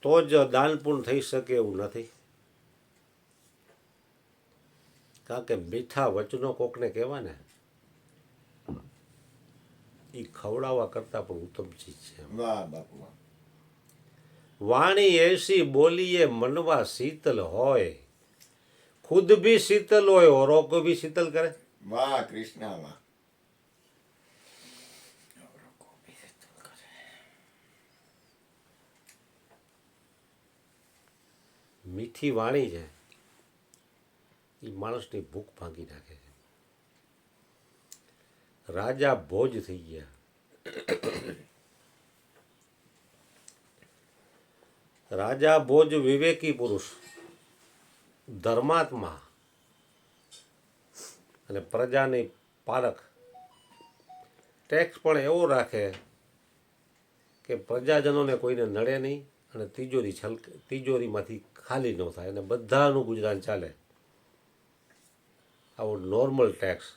તો જ દાન પૂર્ણ થઈ શકે એવું નથી. કારણ કે મીઠા વચનો કોકને કહેવા ને એ ખવડાવવા કરતાં પણ ઉત્તમ ચીજ છે. વાહ બાપુ વાહ. વાણી એસી બોલીએ મનવા શીતલ હોય, ખુદ ભી શીતલ હોય औरों को भी શીતલ કરે. વાહ કૃષ્ણ વાહ. મીઠી વાણી છે એ માણસની ભૂખ ભાંગી નાખે છે. રાજા ભોજ થઈ ગયા. રાજા ભોજ વિવેકી પુરુષ, ધર્માત્મા અને પ્રજાની પારખ. ટેક્સ પણ એવો રાખે કે પ્રજાજનોને કોઈને નડે નહીં અને તિજોરીમાંથી ખાલી ન થાય અને બધાનું ગુજરાન ચાલે. આવો નોર્મલ ટેક્સ.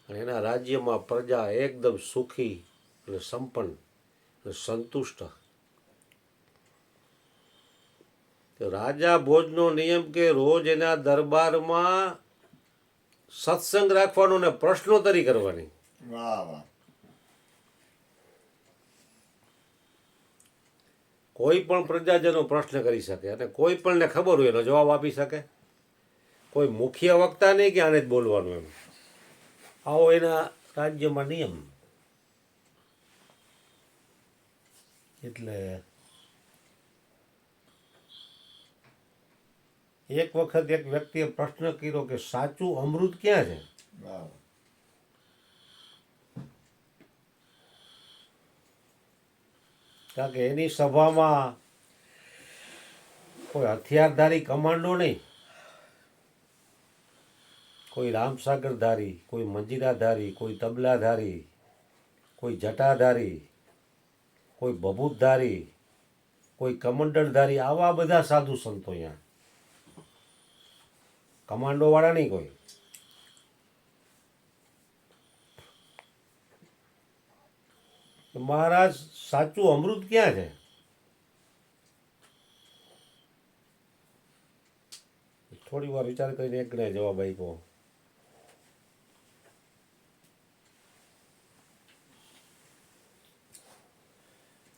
અને એના રાજ્યમાં પ્રજા એકદમ સુખી અને સંપન્ન અને સંતુષ્ટ. રાજા ભોજનો નિયમ કે રોજ એના દરબારમાં સત્સંગ રાખવાનો ને પ્રશ્નોત્તરી કરવાની. વાહ વાહ. કોઈ પણ પ્રજાજનો પ્રશ્ન કરી શકે અને કોઈ પણને ખબર હોય એનો જવાબ આપી શકે. કોઈ મુખ્ય વક્તા નહીં કે આને જ બોલવાનું એમ. આવો એના રાજ્યમાં નિયમ. એટલે એક વખત એક વ્યક્તિએ પ્રશ્ન કર્યો કે સાચું અમૃત ક્યાં છે? વાહ. કારણ કે એની સભામાં કોઈ હથિયારધારી કમાન્ડો નહીં, કોઈ રામસાગરધારી, કોઈ મંજીરાધારી, કોઈ તબલાધારી, કોઈ જટાધારી, કોઈ ભભૂતધારી, કોઈ કમંડળધારી, આવા બધા સાધુ સંતો અહીંયા. કમાન્ડો વાળા નહીં કોઈ. મહારાજ સાચું અમૃત ક્યાં છે? થોડી વાર વિચાર કરીને એક ગણે જવાબ આપ્યો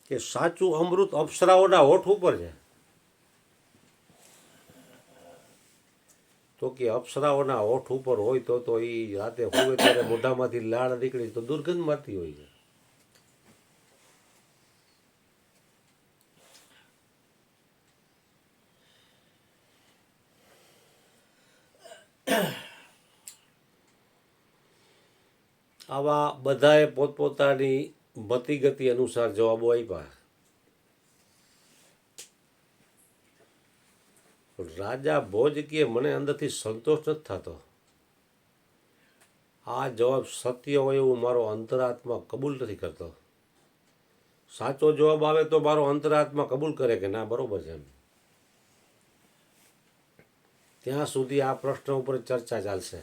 કે સાચું અમૃત અપ્સરાઓના હોઠ ઉપર છે. તો કે અપ્સરાઓના હોઠ ઉપર હોય તો એ રાતે હોય ત્યારે મોઢામાંથી લાળ નીકળી તો દુર્ગંધ મારતી હોય છે. આવા બધાએ પોતપોતાની મતિગતિ અનુસાર જવાબો આપ્યા. રાજા ભોજ કે મને અંદરથી સંતોષ નથી થતો. આ જવાબ સત્ય હોય એવું મારો અંતરાત્મા કબૂલ નથી કરતો. સાચો જવાબ આવે તો મારો અંતરાત્મા કબૂલ કરે કે ના બરોબર છે એમ. ત્યાં સુધી આ પ્રશ્ન ઉપર ચર્ચા ચાલશે.